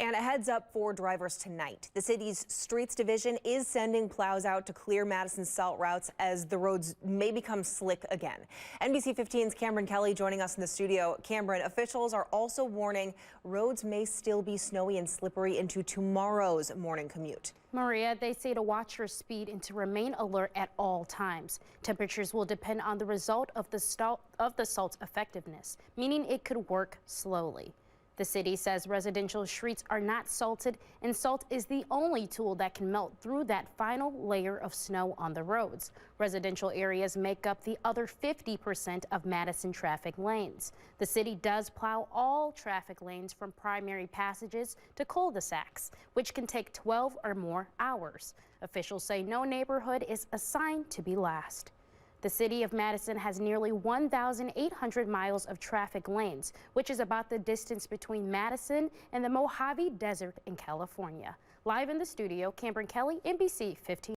And a heads up for drivers tonight. The city's streets division is sending plows out to clear Madison's salt routes as the roads may become slick again. NBC 15's Cameron Kelly joining us in the studio. Cameron, officials are also warning roads may still be snowy and slippery into tomorrow's morning commute. Maria, they say to watch your speed and to remain alert at all times. Temperatures will depend on the result of the salt's effectiveness, meaning it could work slowly. The city says residential streets are not salted, and salt is the only tool that can melt through that final layer of snow on the roads. Residential areas make up the other 50% of Madison traffic lanes. The city does plow all traffic lanes from primary passages to cul-de-sacs, which can take 12 or more hours. Officials say no neighborhood is assigned to be last. The city of Madison has nearly 1,800 miles of traffic lanes, which is about the distance between Madison and the Mojave Desert in California. Live in the studio, Cameron Kelly, NBC 15.